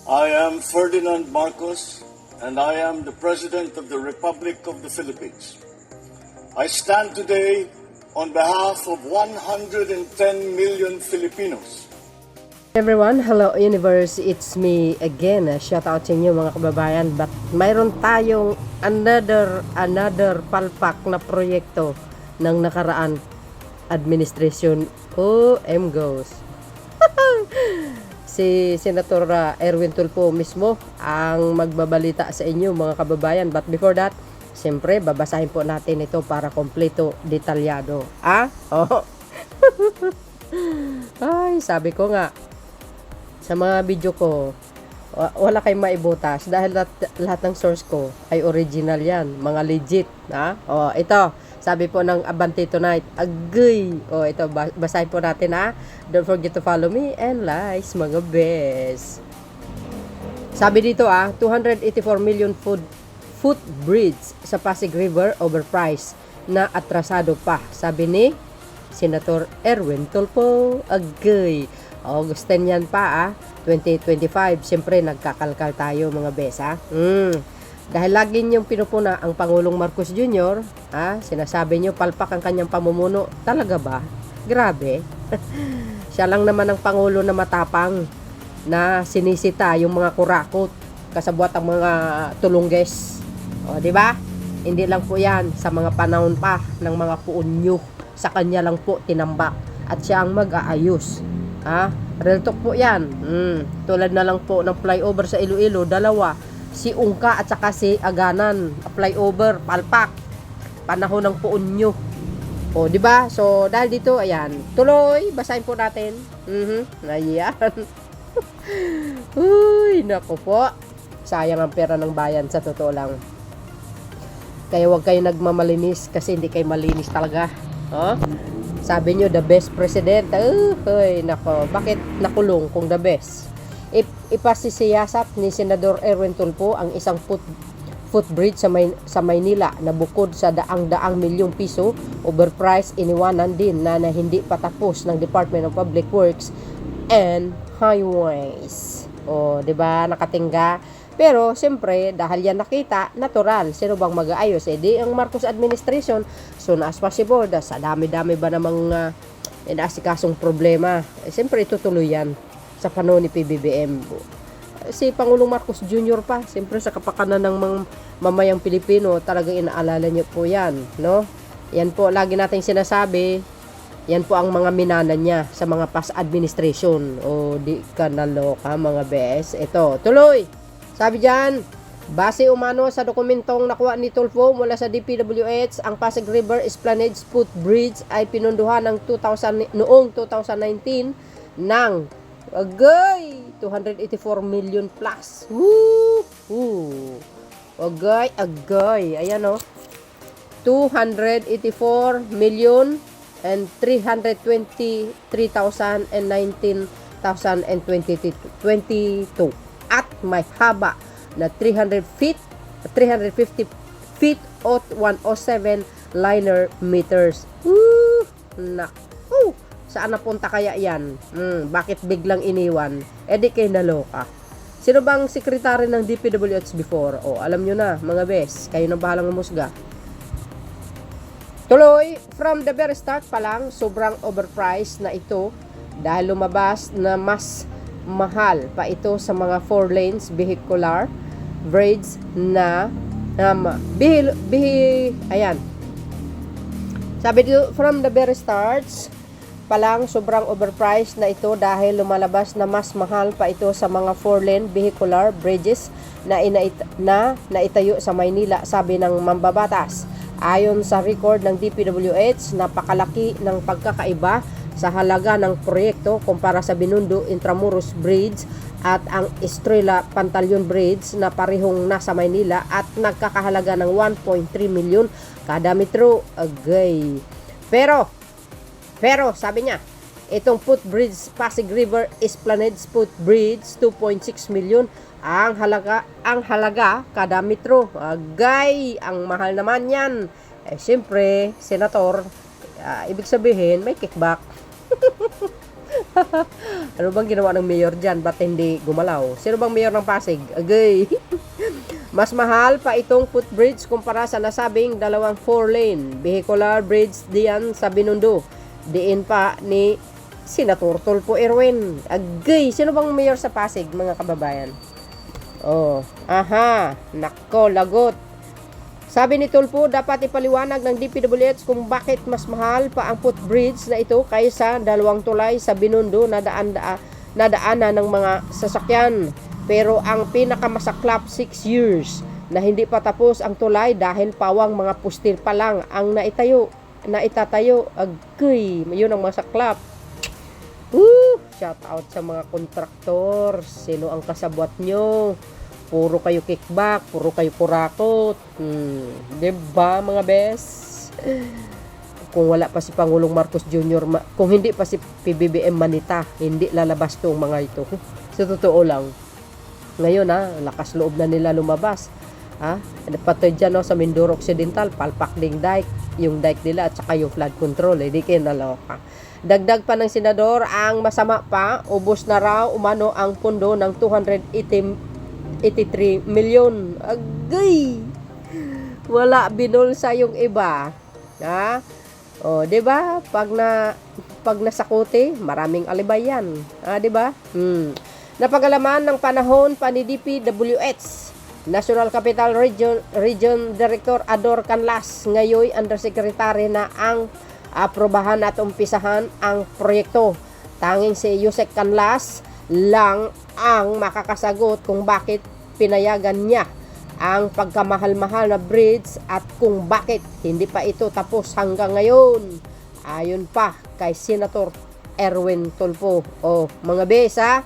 I am Ferdinand Marcos, and I am the President of the Republic of the Philippines. I stand today on behalf of 110 million Filipinos. Everyone, hello universe, it's me again. Shout out sa inyo mga kababayan. But mayroon tayong another palpak na proyekto ng nakaraan administration. OM goes. Si Senator Erwin Tulfo mismo ang magbabalita sa inyo mga kababayan. But before that, siyempre babasahin po natin ito para kompleto, detalyado. Oh. Ay, sabi ko nga sa mga video ko, wala kayong maibutas dahil lahat ng source ko ay original yan, mga legit. Ito, sabi po ng Abante Tonight, agay. Ito, basahin po natin. Don't forget to follow me and likes mga best. Sabi dito 284 million footbridge sa Pasig River overpriced na atrasado pa, sabi ni Senator Erwin Tulfo. Agay. Augustin yan pa 2025. Siyempre nagkakalkal tayo mga besa. Dahil lagi niyong pinupuna ang Pangulong Marcos Jr., sinasabi niyo palpak ang kanyang pamumuno. Talaga ba? Grabe. Siya lang naman ang Pangulo na matapang na sinisita yung mga kurakot kasabwat ang mga tulungges. Di ba? Hindi lang po yan sa mga panahon pa ng mga puunyo. Sa kanya lang po tinambak at siya ang mag-aayos. Real talk po yan. Tulad na lang po ng flyover sa Iloilo, dalawa. Si Ungka at saka si Aganan. Flyover, palpak. Panahon ng puunyo. Di ba? So, dahil dito, ayan. Tuloy, basahin po natin. Ayan. Uy, naku po. Sayang ang pera ng bayan, sa totoo lang. Kaya huwag kayo nagmamalinis kasi hindi kayo malinis talaga. Sabi nyo, the best president. Nako, bakit nakulong kung the best? Ipasisiyasat ni Senador Erwin Tulfo ang isang footbridge sa Maynila na bukod sa daang milyong piso, overpriced, iniwanan din na hindi patapos ng Department of Public Works and Highways. Diba, nakatingga. Pero, siyempre, dahil yan nakita, natural. Sino bang mag-aayos? Di ang Marcos administration, soon as possible, sa dami-dami ba namang inaasikasong problema. Siyempre, itutuloy yan sa panahon ni PBBM. Si Pangulong Marcos Jr. pa, siyempre sa kapakanan ng mga mamayang Pilipino, talagang inaalala niyo po yan, no? Yan po, lagi nating sinasabi, yan po ang mga minana niya sa mga past administration. Di ka naloka, mga bes. Ito, tuloy! Sabi dyan, base umano sa dokumentong nakuha ni Tulfo mula sa DPWH, ang Pasig River Esplanade Footbridge ay pinunduhan noong 2019 ng 284 million plus. Agay. Ayan 284 million and 323,000 and 19,022. At may haba na 350 feet at 107 liner meters. Saan napunta kaya yan? Bakit biglang iniwan? Di kayo naloka. Sino bang sekretary ng DPWH before? Alam nyo na, mga bes. Kayo na bahalang umusga. Tuloy, from the very start pa lang, sobrang overpriced na ito dahil lumabas na mas mahal pa ito sa mga 4 lanes vehicular bridge na ayan. Sabi dito, from the very starts pa lang, sobrang overpriced na ito dahil lumalabas na mas mahal pa ito sa mga 4-lane vehicular bridges na naitayo sa Maynila, sabi ng mambabatas. Ayon sa record ng DPWH, napakalaki ng pagkakaiba sa halaga ng proyekto kumpara sa Binondo Intramuros Bridge at ang Estrella Pantaleon Bridge na parehong nasa Maynila at nagkakahalaga ng 1.3 milyon kada metro. Agay. Pero sabi niya, itong footbridge Pasig River Esplanade Footbridge 2.6 milyon ang halaga kada metro. Agay, ang mahal naman yan. Siyempre, senator, ibig sabihin may kickback. Ano bang ginawa ng mayor dyan? Ba't hindi gumalaw? Sino bang mayor ng Pasig? Agay. Mas mahal pa itong footbridge kumpara sa nasabing dalawang 4-lane vehicular bridge diyan sa Binondo. Diin pa ni Senator Tulfo Erwin. Agay. Sino bang mayor sa Pasig, mga kababayan? Oh, aha. Nako, lagot. Sabi ni Tulfo, dapat ipaliwanag ng DPWH kung bakit mas mahal pa ang footbridge na ito kaysa dalawang tulay sa Binondo na daanan ng mga sasakyan. Pero ang pinakamasaklap 6 years na hindi pa tapos ang tulay dahil pawang mga pustil pa lang ang naitatayo. Agay, yun ang masaklap. Shout out sa mga kontraktor. Sino ang kasabwat nyo? Puro kayo kickback, puro kayo kurakot. Diba mga bes? Kung wala pa si Pangulong Marcos Jr., kung hindi pa si PBBM Manita, hindi lalabas tong mga ito. Sa totoo lang. Ngayon lakas loob na nila lumabas. Pati dyan sa Mindoro Occidental, palpak ding dike. Yung dike nila at saka yung flood control. Hindi kayo naloka. Dagdag pa ng senador, ang masama pa, ubos na raw umano ang pundo ng 283 milyon. Agay! Wala binulsa yung iba. O, 'di ba? Pag nasakuti, maraming alibay yan. 'Di ba? Napagalaman ng panahon pa ni DPWH National Capital Region Director Ador Canlas, ngayon Undersecretary na ang aprobahan at umpisahan ang proyekto. Tanging si Yusek Canlas lang ang makakasagot kung bakit pinayagan niya ang pagkamahal-mahal na bridge at kung bakit hindi pa ito tapos hanggang ngayon. Ayon pa kay Senator Erwin Tulfo. Mga besa,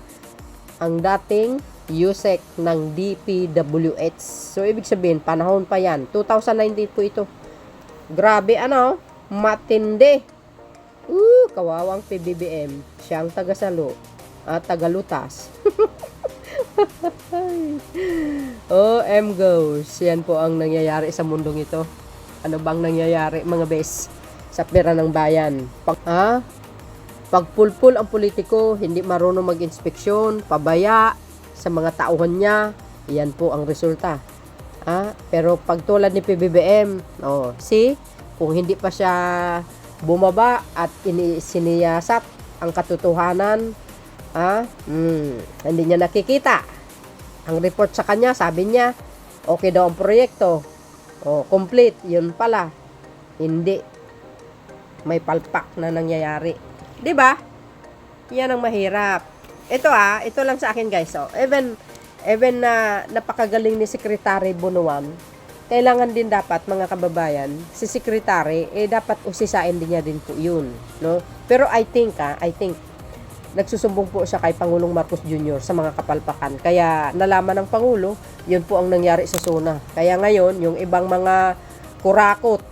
ang dating Yusek ng DPWH. So, ibig sabihin, panahon pa yan. 2019 po ito. Grabe, matindi. Kawawang PBBM. Siyang tagasalo at tagalutas. Goes. Yan po ang nangyayari sa mundong ito. Ano bang nangyayari, mga bes? Sa pera ng bayan. Pagpulpul ang politiko, hindi marunong mag-inspeksyon, pabaya sa mga tauhan niya, yan po ang resulta. Pero pag tulad ni PBBM, kung hindi pa siya bumaba at siniyasat ang katotohanan, hindi niya nakikita. Ang report sa kanya, sabi niya, okay daw ang proyekto. Complete, yun pala. Hindi. May palpak na nangyayari. 'Di ba? Yan ang mahirap. Ito lang sa akin, guys. Even na napakagaling ni Secretary Bunuan, kailangan din dapat, mga kababayan, si Secretary, dapat usisain din niya din po yun. No? Pero I think, nagsusumbong po siya kay Pangulong Marcos Jr. sa mga kapalpakan. Kaya nalaman ng Pangulo, yun po ang nangyari sa SONA. Kaya ngayon, yung ibang mga kurakot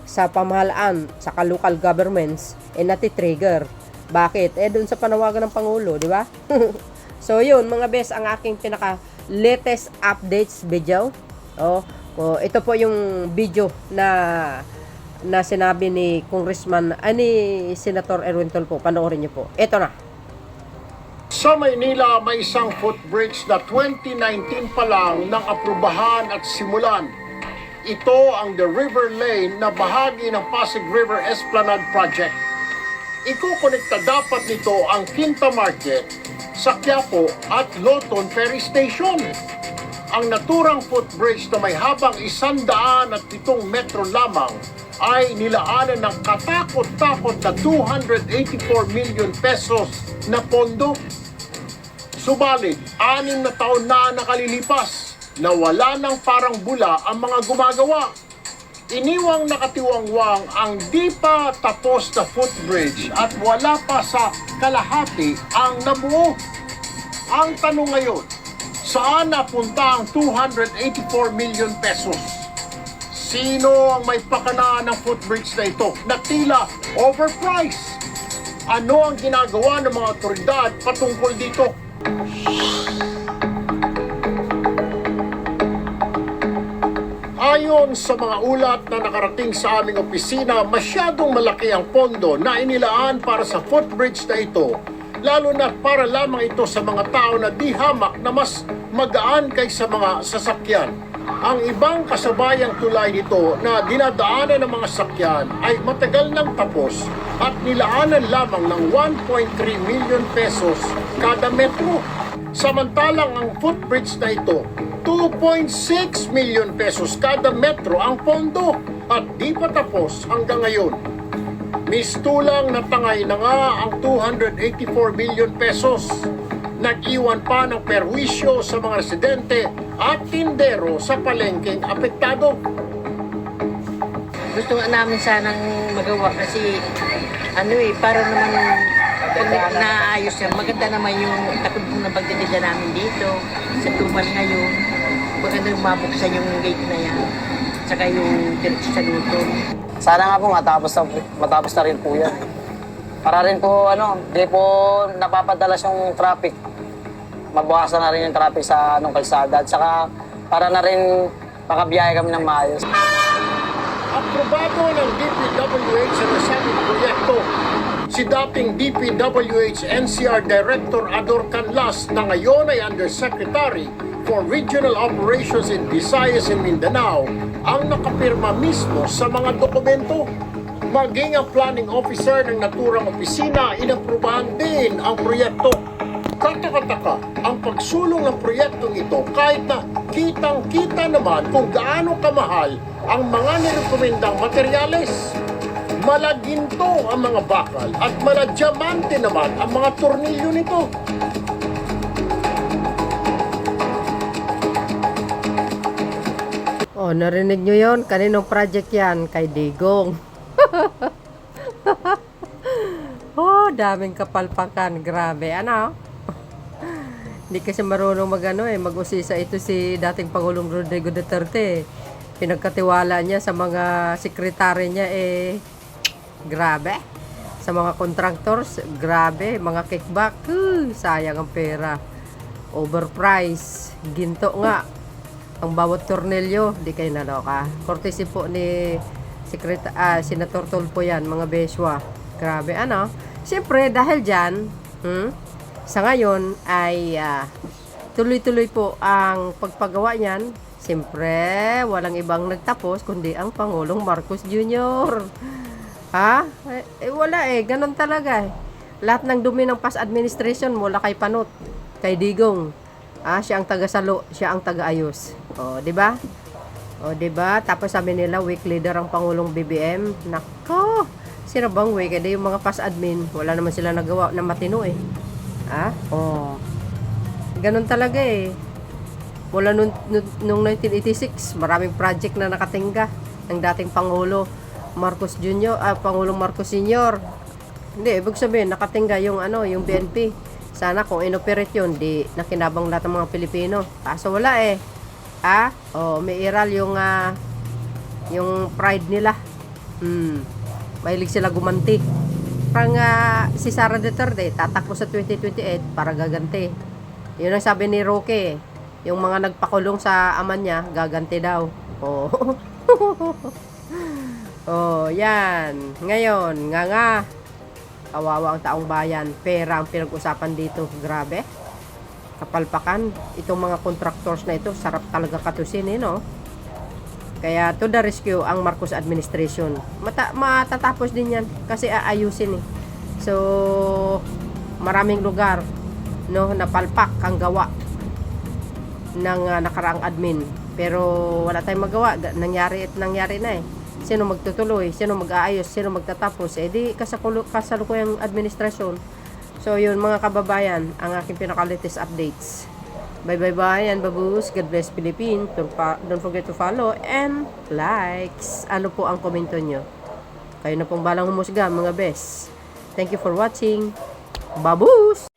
sa pamahalaan, sa local governments, nati-trigger. Bakit? Dun sa panawagan ng Pangulo, di ba? So, yun, mga bes, ang aking pinaka-latest updates video. Ito po yung video na sinabi ni ni Senator Erwin Tulfo. Panoorin niyo po. Ito na. Sa Maynila, may isang footbridge na 2019 pa lang nang aprubahan at simulan. Ito ang The River Lane na bahagi ng Pasig River Esplanade Project. Ikukonekta dapat nito ang Quinta Market sa Quiapo at Loton Ferry Station. Ang naturang footbridge na may habang 107 metro lamang ay nilaanan ng katakot-takot na 284 million pesos na pondo. Subalit, 6 na taon na nakalilipas na wala ng parang bula ang mga gumagawa. Iniwang nakatiwangwang ang di pa tapos na footbridge at wala pa sa kalahati ang nabuo. Ang tanong ngayon, saan napunta ang 284 million pesos? Sino ang may pakana ng footbridge na ito na tila overpriced? Ano ang ginagawa ng mga otoridad patungkol dito? Ayon Ayon sa mga ulat na nakarating sa aming opisina, masyadong malaki ang pondo na inilaan para sa footbridge na ito, lalo na para lamang ito sa mga tao na di hamak na mas magaan kaysa mga sasakyan. Ang ibang kasabayang tulay nito na dinadaanan ng mga sakyan ay matagal nang tapos at nilaanan lamang ng 1.3 million pesos kada metro. Samantalang ang footbridge na ito, 2.6 million pesos kada metro ang pondo at di pa tapos hanggang ngayon. Mistulang natangay na nga ang 284 million pesos. Nag-iwan pa ng perwisyo sa mga residente at tindero sa palengkeng apektado. Gusto nga namin sanang magawa kasi para naman pag naayos yan, maganda naman yung takudbong na pagtitinda namin dito sa Tumas ngayon. Maganda yung mabuksan yung gate na yan, tsaka yung diretso sa Luton. Sana nga po matapos na rin po yan. Para rin po di po napapadalas yung traffic. Mabawasan na rin yung traffic sa kalsada at saka para na rin makabiyahe kami ng maayos. Aprobado ng DPWH sa nasabing proyekto. Si dating DPWH NCR Director Ador Canlas na ngayon ay Undersecretary for Regional Operations in Visayas and Mindanao ang nakapirma mismo sa mga dokumento. Maging ang planning officer ng naturang opisina, inaprubahan din ang proyekto. Kataka-taka ang pagsulong ng proyektong ito kahit na kitang-kita naman kung gaano kamahal ang mga nirekomendang materyales. Malaginto ang mga bakal at maladiamante naman ang mga tornilyo nito. Oh, narinig nyo yon? Kaninong project yan? Kay Digong. Oh, daming kapalpakan. Grabe, Hindi kasi marunong mag-usisa ito si dating Pangulong Rodrigo Duterte. Pinagkatiwala niya sa mga sekretary niya grabe. Sa mga contractors, grabe. Mga kickback, sayang ang pera. Overprice. Ginto nga. Ang bawat tornilyo, di kayo naloka. Courtesy po ni Senator Tulfo yan, mga beswa. Grabe, Siyempre, dahil dyan, sa ngayon ay tuloy-tuloy po ang pagpagawa niyan. Siyempre, walang ibang nagtapos kundi ang Pangulong Marcos Jr. Wala ganun talaga Lahat ng dumi ng past administration mula kay Panot, kay Digong. Siya ang taga-salo, siya ang taga-ayos. O, di ba? Tapos sabi nila, weak leader ang Pangulong BBM. Nako, sino bang weak? Kasi yung mga past admin, wala naman sila nagawa na matino Ganun talaga Mula nung 1986, maraming project na nakatingga ng dating Pangulo Marcos Jr., Pangulong Marcos Sr. Hindi, ibig sabihin, nakatingga yung yung BNP. Sana kung inoperate yun, di nakinabang lahat ng mga Pilipino. Kaso wala may iral yung pride nila. Mahilig sila gumanti. Parang si Sara Duterte tatakbo sa 2028 para gaganti. Yun ang sabi ni Roque. Yung mga nagpakulong sa ama niya, gaganti daw. Yan. Ngayon, kawawa ang taong bayan. Pera ang pinag-usapan dito. Grabe. Kapalpakan. Itong mga contractors na ito, sarap talaga katusin Kaya to the rescue ang Marcos administration. Matatapos din yan kasi aayusin So, maraming lugar napalpak ang gawa ng nakaraang admin. Pero wala tayong magawa. Nangyari na Sino magtutuloy? Sino mag-aayos? Sino magtatapos? Di kasalukuyang administrasyon. So, yun mga kababayan, ang aking pinaka-latest updates. Bye and babus. God bless Philippines. Don't forget to follow and likes. Ano po ang komento nyo? Kayo na pong balang humusga mga best. Thank you for watching. Babus!